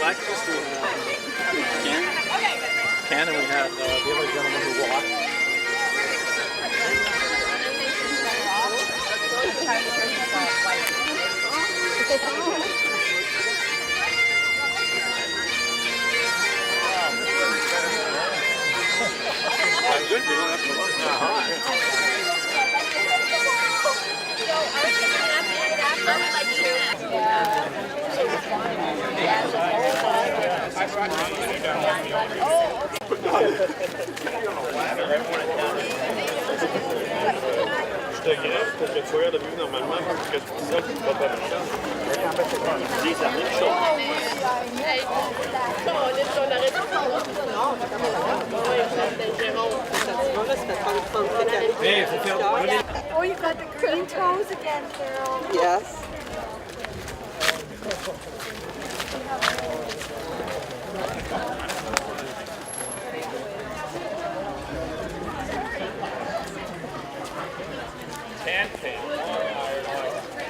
Alexis, we have Ken, and we had the other gentleman who walked. Good, you don't have to look that high. Je te greffe pour que tu regardes mieux normalement parce que tu dis ça, tu ne vas pas me faire. Dis la même chose. Oh, you've got the green toes again, Carol. Yes.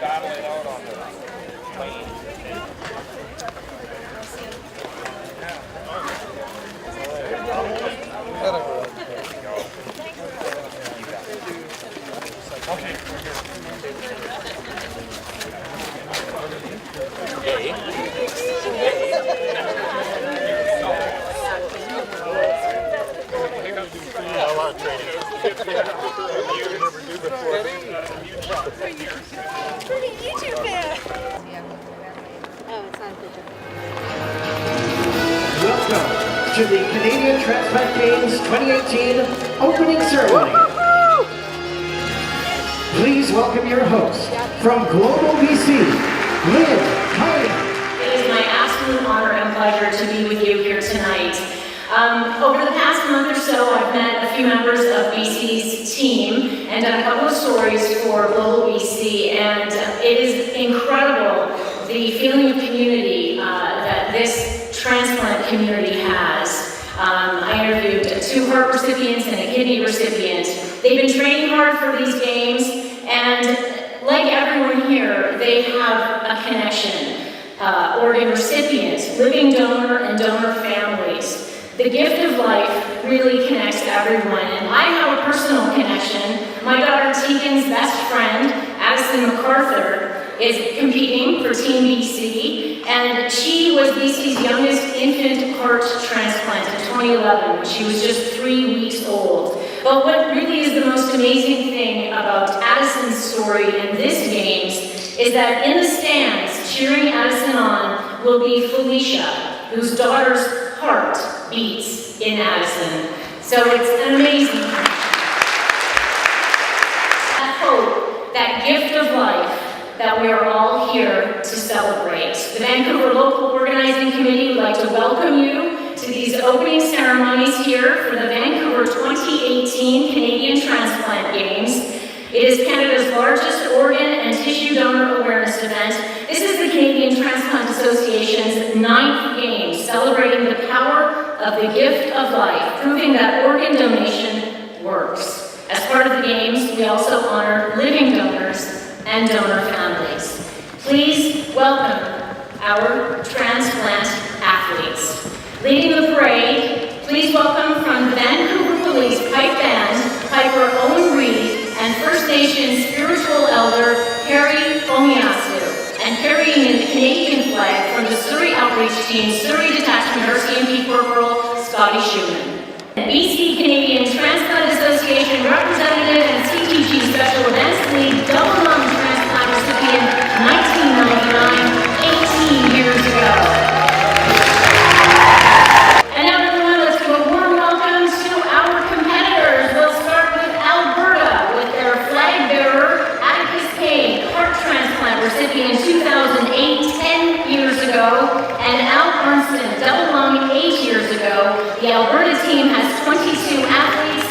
Battling out on the plane. Welcome to the Canadian Transplant Games 2018 opening ceremony. Please welcome your host from Global BC, Lundi. It is my absolute honor and pleasure to be with you here tonight. Over the past month or so, I've met a few members of BC's team and done a couple of stories for Global BC, and it is incredible the feeling of community that this transplant community has. I interviewed 2 heart recipients and a kidney recipient. They've been training hard for these games, and like everyone here, they have a connection. Organ recipients, living donor, and donor families. The gift of life really connects everyone, and I have a personal connection. My daughter Tegan's best friend, Addison MacArthur, is competing for Team BC, and she was BC's youngest infant heart transplant in 2011 when she was just 3 weeks old. But what really is the most amazing thing about Addison's story in this Games is that in the stands, cheering Addison on, will be Felicia, whose daughter's heart beats in Addison. So it's an amazing that hope, that gift of life that we are all here to celebrate. The Vancouver Local Organizing Committee would like to welcome you to these opening ceremonies here for the Vancouver 2018 Canadian Transplant Games. It is Canada's largest organ and tissue donor awareness event. This is the Canadian Transplant Association's 9th Games, celebrating the power of the gift of life, proving that organ donation works. As part of the Games, we also honor living donors and donor families. Please welcome our transplant athletes. Leading the parade, please welcome from the Vancouver Police Pipe Band, Piper Owen Reed, and First Nation Spiritual Elder Harry Omiyasu, and carrying in the Canadian flag from the Surrey Outreach Team, Surrey Detachment RCMP Corporal Scotty Schumann. BC Canadian Transplant Association representative and CTG Special Events League double lung transplant recipient 1999, 18 years ago. And now everyone, let's give a warm welcome to our competitors. We'll start with Alberta with their flag bearer, Atticus Kane, heart transplant recipient 2008, 10 years ago, and Al Armston, double lung 8 years ago. The Alberta team has 22 athletes.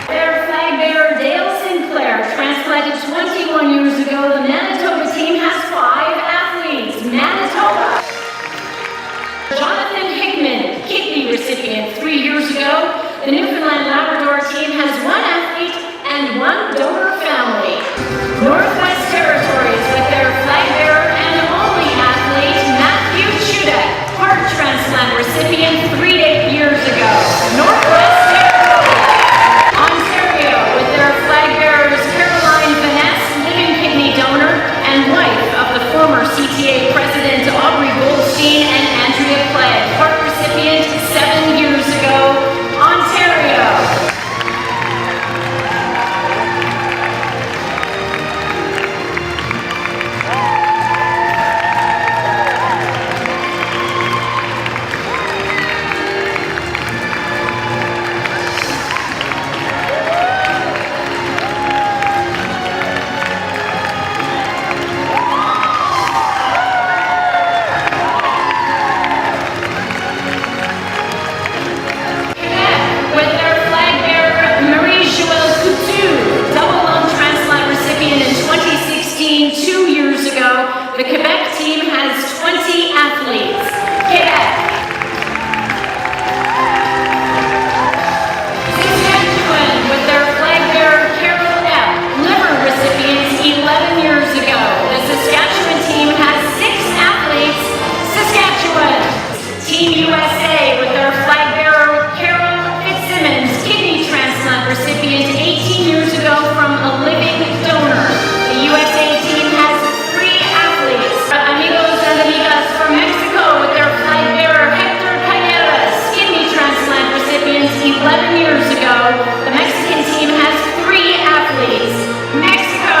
Their flag bearer, Dale Sinclair, transplanted 21 years ago. The Manitoba team has 5 athletes. Manitoba. Jonathan Hickman, recipient 3 years ago. The Newfoundland Labrador team has 1 athlete and 1 donor family. Northwest Territories with their flag bearer and only athlete, Matthew Chudek, heart transplant recipient 3 years ago. Northwest Territories. Ontario with their flag bearers, Caroline Vaness, living kidney donor and wife of the former CTA president Aubrey Goldstein and Andrea Clegg, heart recipient 7 years ago. Ontario. The Quebec team has 20 athletes. Quebec. Saskatchewan with their flag bearer Carol F., liver recipients 11 years ago. The Saskatchewan team has 6 athletes. Saskatchewan. Team USA with their flag bearer Carol Fitzsimmons, kidney transplant recipient 18 years ago from a living donor. The USA team has Amigos and amigas from Mexico with their flag bearer Hector Calleras, kidney transplant recipients 11 years ago. The Mexican team has 3 athletes. Mexico.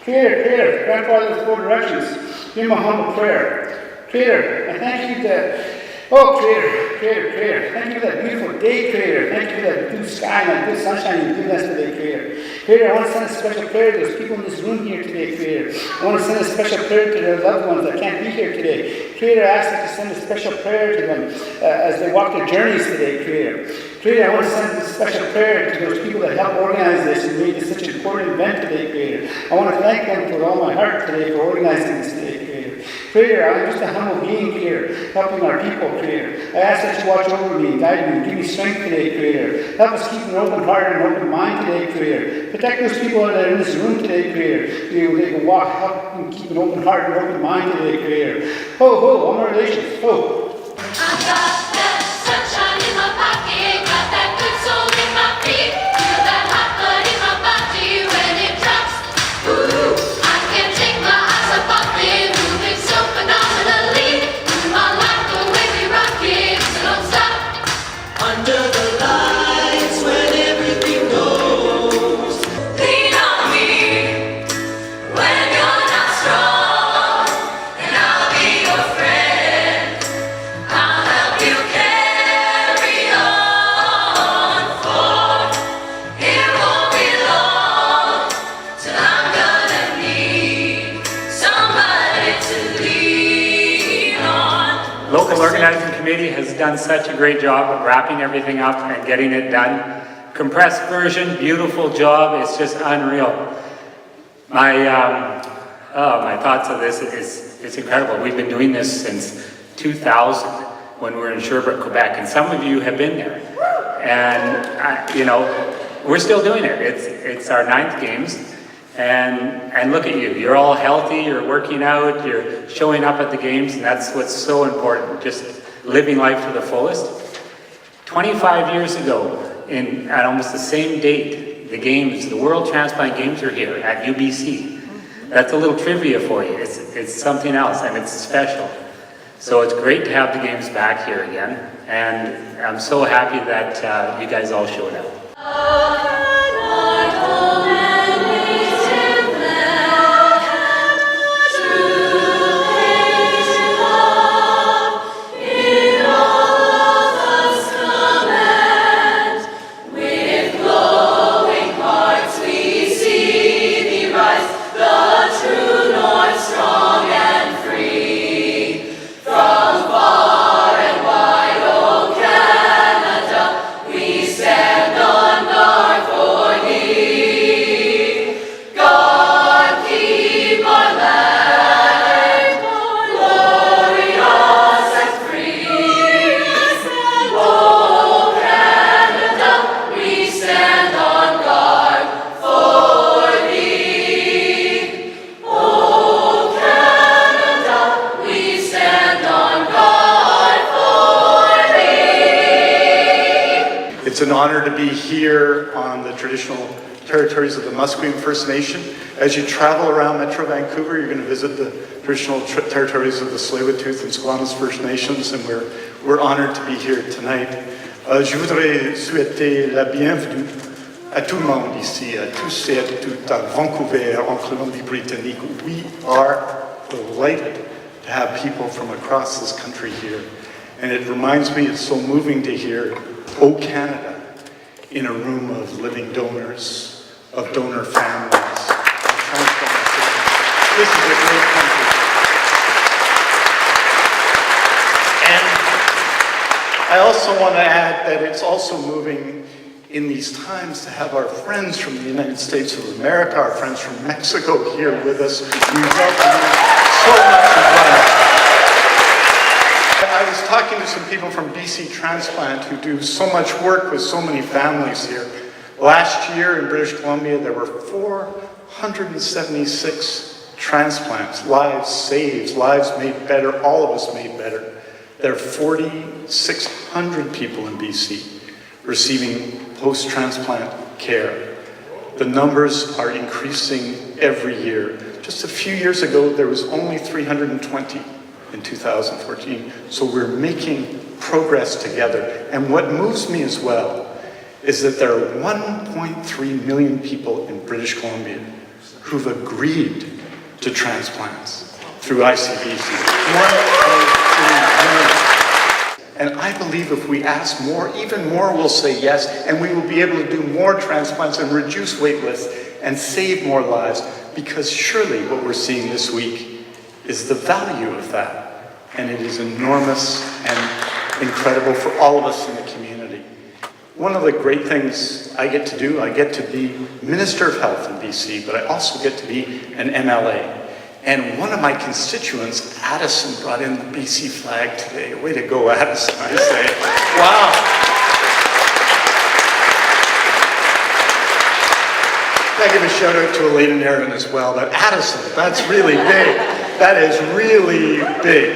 Creator, grandfather of 4 directions, give him a humble prayer. Creator, I thank you that, Creator, thank you for that beautiful day, Creator. Thank you for that blue sky and that good sunshine you've given us today, Creator. Creator, I want to send a special prayer to those people in this room here today, Creator. I want to send a special prayer to their loved ones that can't be here today. Creator, I ask that you send a special prayer to them as they walk their journeys today, Creator. Creator, I want to send a special prayer to those people that helped organize this and made this such an important event today, Creator. I want to thank them with all my heart today for organizing this today, Creator. Creator, I'm just a humble being here, helping our people, Creator. I ask that you watch over me, guide me, give me strength today, Creator. Help us keep an open heart and an open mind today, Creator. Protect those people that are in this room today, Creator. They can walk, help them keep an open heart and open mind today, Creator. Ho, ho, all my relations, ho. I got that sunshine in my pocket, got that good soul in my feet, feel that hot blood in my body when it drops. Ooh, I can't take my eyes up off it, moving so phenomenally. My life the way we rock it, so don't stop. Under the lights when everything goes, lean on me when you're not strong, and I'll be your friend. I'll help you carry on, for it won't be long till I'm gonna need somebody to lean on. Local organizing committee has done such a great job of wrapping everything up and getting it done. Compressed version, beautiful job. It's just unreal. My thoughts of this is it's incredible. We've been doing this since 2000 when we were in Sherbrooke, Quebec, and some of you have been there. And we're still doing it. It's our 9th games, And look at you, you're all healthy, you're working out, you're showing up at the games, and that's what's so important, just living life to the fullest. 25 years ago, at almost the same date, the World Transplant Games are here at UBC. That's a little trivia for you. It's something else, and it's special. So it's great to have the games back here again, and I'm so happy that you guys all showed up. It's an honor to be here on the traditional territories of the Musqueam First Nation. As you travel around Metro Vancouver, you're going to visit the traditional territories of the Tsleil-Waututh and Squamish First Nations, and we're honored to be here tonight. Je voudrais souhaiter la bienvenue à tout le monde ici, à tous et à toutes à Vancouver, en Colombie Britannique. We are delighted to have people from across this country here. And it reminds me, it's so moving to hear, "O Canada," in a room of living donors, of donor families, of transplant recipients. This is a great country. And I also want to add that it's also moving in these times to have our friends from the United States of America, our friends from Mexico here with us. We welcome you so much as well. I was talking to some people from BC Transplant who do so much work with so many families here. Last year in British Columbia, there were 476 transplants, lives saved, lives made better, all of us made better. There are 4,600 people in BC receiving post-transplant care. The numbers are increasing every year. Just a few years ago, there was only 320 in 2014. So we're making progress together. And what moves me as well is that there are 1.3 million people in British Columbia who've agreed to transplants through ICBC. 1.3 million. And I believe if we ask more, even more will say yes, and we will be able to do more transplants and reduce wait lists and save more lives, because surely what we're seeing this week is the value of that. And it is enormous and incredible for all of us in the community. One of the great things I get to do, I get to be Minister of Health in BC, but I also get to be an MLA. And one of my constituents, Addison, brought in the BC flag today. Way to go, Addison, I say. Wow. I give a shout out to Elaine and Aaron as well, but Addison, that's really big. That is really big.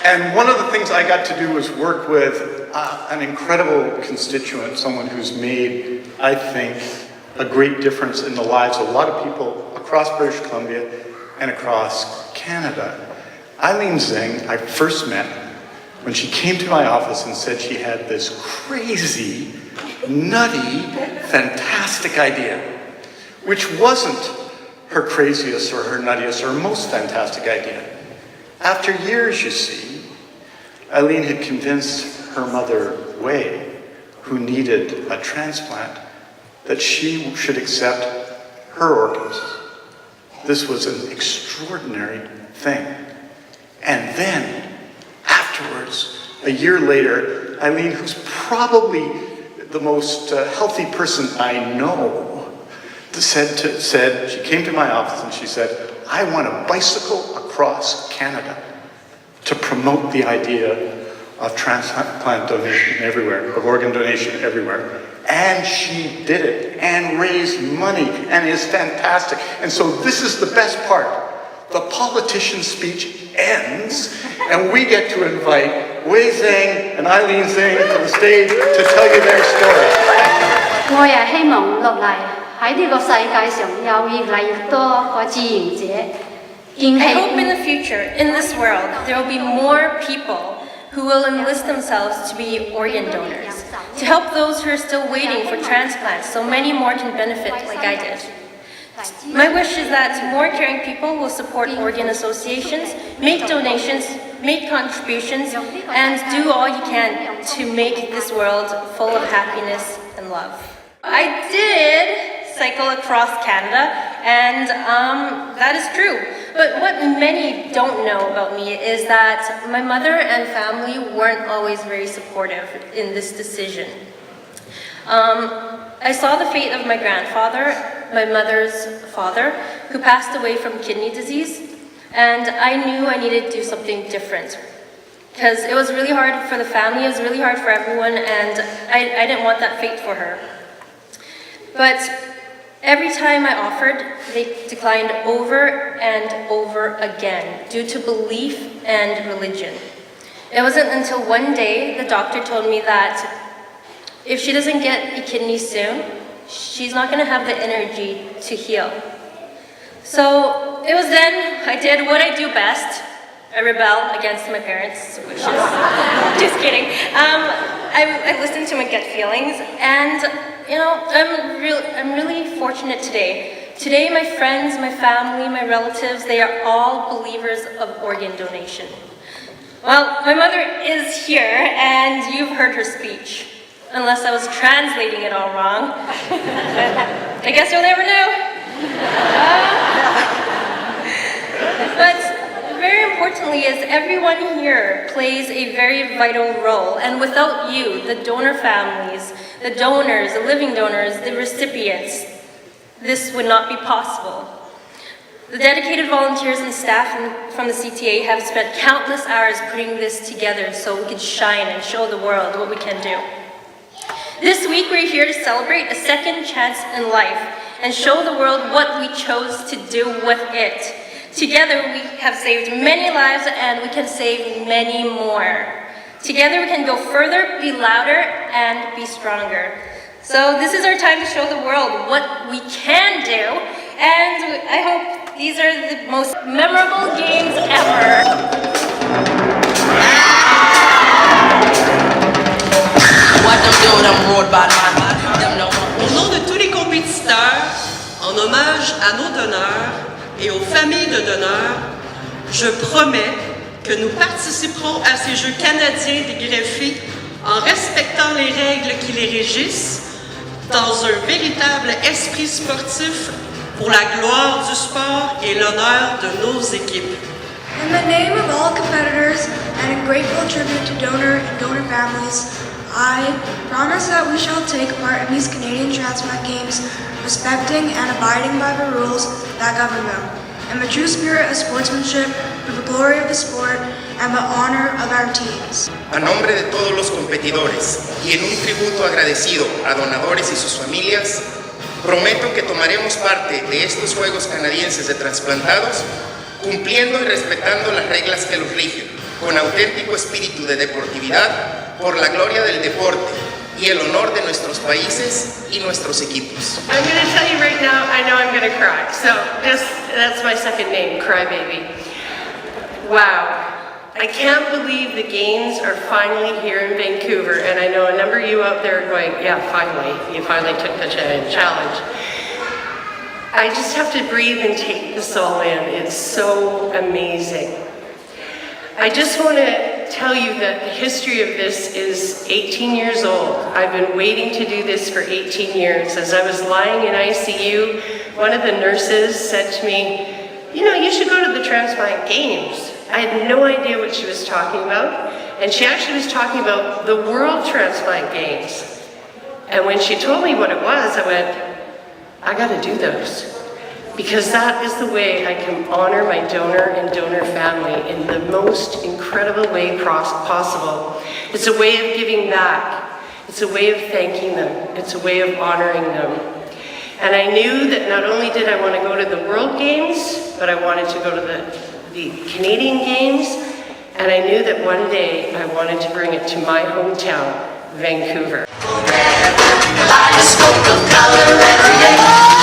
And one of the things I got to do was work with an incredible constituent, someone who's made, I think, a great difference in the lives of a lot of people across British Columbia and across Canada. Eileen Zeng, I first met when she came to my office and said she had this crazy, nutty, fantastic idea, which wasn't her craziest or her nuttiest or most fantastic idea. After years, you see, Eileen had convinced her mother, Wei, who needed a transplant, that she should accept her organs. This was an extraordinary thing. And then, afterwards, a year later, Eileen, who's probably the most healthy person I know, said, she came to my office and she said, I want to bicycle across Canada to promote the idea of transplant donation everywhere, of organ donation everywhere. And she did it and raised money and is fantastic. And so this is the best part. The politician's speech ends and we get to invite Wei Zhang and Eileen Zhang to the stage to tell you their story. 我也希望落嚟喺呢個世界上有越嚟越多個志願者。I hope in the future, in this world, there will be more people who will enlist themselves to be organ donors, to help those who are still waiting for transplants so many more can benefit like I did. My wish is that more caring people will support organ associations, make donations, make contributions, and do all you can to make this world full of happiness and love. I did cycle across Canada, and that is true. But what many don't know about me is that my mother and family weren't always very supportive in this decision. I saw the fate of my grandfather, my mother's father, who passed away from kidney disease, and I knew I needed to do something different. Because it was really hard for the family, it was really hard for everyone, and I didn't want that fate for her. But every time I offered, they declined over and over again due to belief and religion. It wasn't until one day the doctor told me that if she doesn't get a kidney soon, she's not going to have the energy to heal. So it was then I did what I do best. I rebel against my parents' wishes. Just kidding. I listened to my gut feelings, and you know, I'm really fortunate today. Today, my friends, my family, my relatives, they are all believers of organ donation. Well, my mother is here, and you've heard her speech. Unless I was translating it all wrong. I guess you'll never know. But very importantly is everyone here plays a very vital role, and without you, the donor families, the donors, the living donors, the recipients, this would not be possible. The dedicated volunteers and staff from the CTA have spent countless hours putting this together so we could shine and show the world what we can do. This week we're here to celebrate a second chance in life and show the world what we chose to do with it. Together we have saved many lives and we can save many more. Together we can go further, be louder, and be stronger. So this is our time to show the world what we can do, and I hope these are the most memorable games ever. Au nom de tous les compétiteurs, en hommage à nos donneurs et aux familles de donneurs, je promets que nous participerons à ces Jeux canadiens des greffés en respectant les règles qui les régissent, dans un véritable esprit sportif pour la gloire du sport et l'honneur de nos équipes. In the name of all competitors and in grateful tribute to donor and donor families, I promise that we shall take part in these Canadian Transplant Games, respecting and abiding by the rules that govern them, in the true spirit of sportsmanship, for the glory of the sport and the honor of our teams. A nombre de todos los competidores y en un tributo agradecido a donadores y sus familias, prometo que tomaremos parte de estos Juegos Canadienses de Transplantados, cumpliendo y respetando las reglas que los rigen, con auténtico espíritu de deportividad, por la gloria del deporte y el honor de nuestros países y nuestros equipos. I'm going to tell you right now, I know I'm going to cry. So that's my second name, Crybaby. Wow. I can't believe the games are finally here in Vancouver, and I know a number of you out there are going, yeah, finally, you finally took the challenge. I just have to breathe and take this all in. It's so amazing. I just want to tell you that the history of this is 18 years old. I've been waiting to do this for 18 years. As I was lying in ICU, one of the nurses said to me, you know, you should go to the Transplant Games. I had no idea what she was talking about, and she actually was talking about the World Transplant Games. And when she told me what it was, I went, I gotta do those. Because that is the way I can honor my donor and donor family in the most incredible way possible. It's a way of giving back. It's a way of thanking them. It's a way of honoring them. And I knew that not only did I want to go to the World Games, but I wanted to go to the Canadian Games, and I knew that one day I wanted to bring it to my hometown, Vancouver. Kaleidoscope of color and creation.